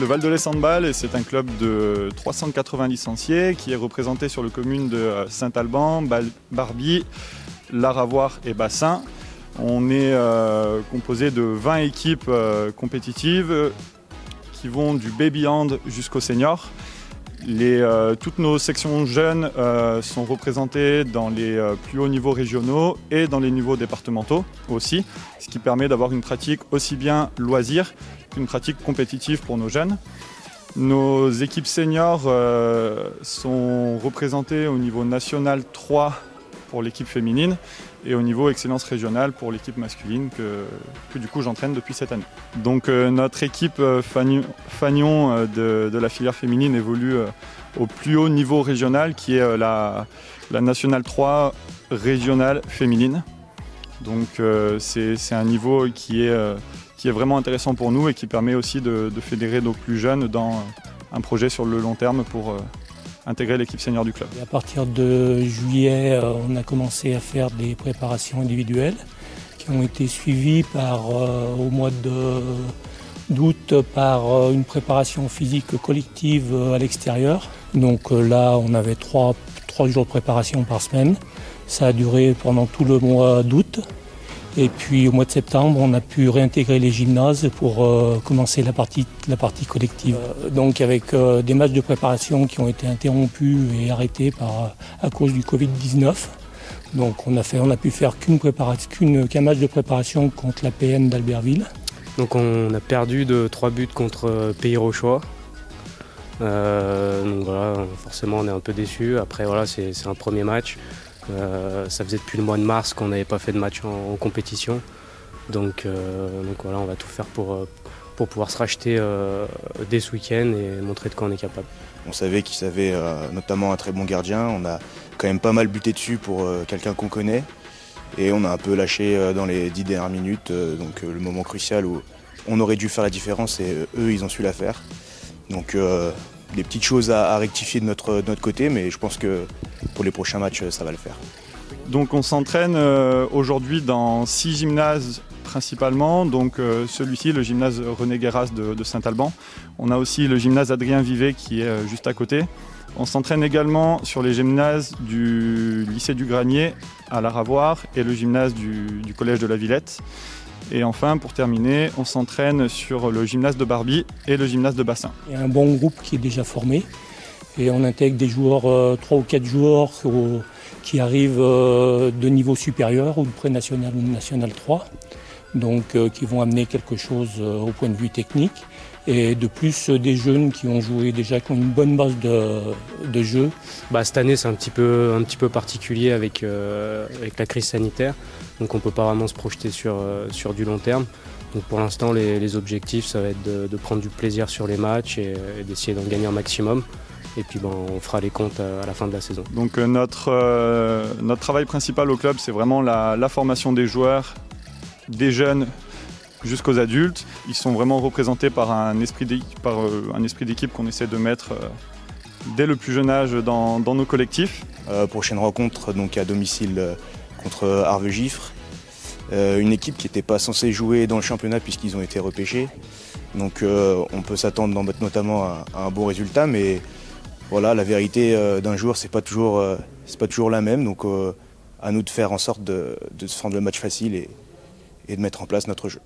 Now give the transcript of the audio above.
le Val de Lez Handball et c'est un club de 380 licenciés qui est représenté sur les communes de Saint-Alban, Barby, Laravoir et Bassin. On est composé de 20 équipes compétitives qui vont du baby hand jusqu'au senior. Toutes nos sections jeunes sont représentées dans les plus hauts niveaux régionaux et dans les niveaux départementaux aussi, ce qui permet d'avoir une pratique aussi bien loisir qu'une pratique compétitive pour nos jeunes. Nos équipes seniors sont représentées au niveau national 3 pour l'équipe féminine et au niveau excellence régionale pour l'équipe masculine que du coup j'entraîne depuis cette année. Donc notre équipe Fagnon de la filière féminine évolue au plus haut niveau régional qui est la nationale 3 régionale féminine. Donc c'est un niveau qui est vraiment intéressant pour nous et qui permet aussi de fédérer nos plus jeunes dans un projet sur le long terme pour intégrer l'équipe senior du club. À partir de juillet, on a commencé à faire des préparations individuelles qui ont été suivies au mois d'août par une préparation physique collective à l'extérieur. Donc là, on avait trois jours de préparation par semaine. Ça a duré pendant tout le mois d'août. Et puis au mois de septembre, on a pu réintégrer les gymnases pour commencer la partie collective. Donc avec des matchs de préparation qui ont été interrompus et arrêtés à cause du Covid-19. Donc on a pu faire qu'un match de préparation contre la PM d'Albertville. Donc on a perdu de 3 buts contre Pays Rochois. Donc voilà, forcément on est un peu déçus. Après voilà, c'est un premier match. Ça faisait depuis le mois de mars qu'on n'avait pas fait de match en compétition. Donc voilà, on va tout faire pour pouvoir se racheter dès ce week-end et montrer de quoi on est capable. On savait qu'ils avaient notamment un très bon gardien. On a quand même pas mal buté dessus pour quelqu'un qu'on connaît. Et on a un peu lâché dans les 10 dernières minutes. Donc le moment crucial où on aurait dû faire la différence et eux, ils ont su la faire. Donc des petites choses à rectifier de notre côté, mais je pense que pour les prochains matchs, ça va le faire. Donc on s'entraîne aujourd'hui dans 6 gymnases principalement. Donc celui-ci, le gymnase René Guéras de Saint-Alban. On a aussi le gymnase Adrien Vivet qui est juste à côté. On s'entraîne également sur les gymnases du lycée du Granier à Laravoir et le gymnase du collège de la Villette. Et enfin, pour terminer, on s'entraîne sur le gymnase de Barby et le gymnase de Bassin. Il y a un bon groupe qui est déjà formé et on intègre des joueurs, 3 ou 4 joueurs qui arrivent de niveau supérieur ou de pré-national ou de national 3, donc qui vont amener quelque chose au point de vue technique. Et de plus, des jeunes qui ont joué déjà, qui ont une bonne base de jeu. Cette année, c'est un petit peu particulier avec la crise sanitaire. Donc on ne peut pas vraiment se projeter sur du long terme. Donc pour l'instant, les objectifs, ça va être de prendre du plaisir sur les matchs et d'essayer d'en gagner un maximum. Et puis on fera les comptes à la fin de la saison. Donc notre travail principal au club, c'est vraiment la formation des joueurs, des jeunes, jusqu'aux adultes. Ils sont vraiment représentés par un esprit d'équipe qu'on essaie de mettre dès le plus jeune âge dans nos collectifs. Prochaine rencontre donc à domicile contre Arves-Giffre. Une équipe qui n'était pas censée jouer dans le championnat puisqu'ils ont été repêchés. Donc on peut s'attendre notamment à un bon résultat, mais voilà, la vérité d'un jour c'est pas toujours la même. Donc à nous de faire en sorte de se rendre le match facile et de mettre en place notre jeu.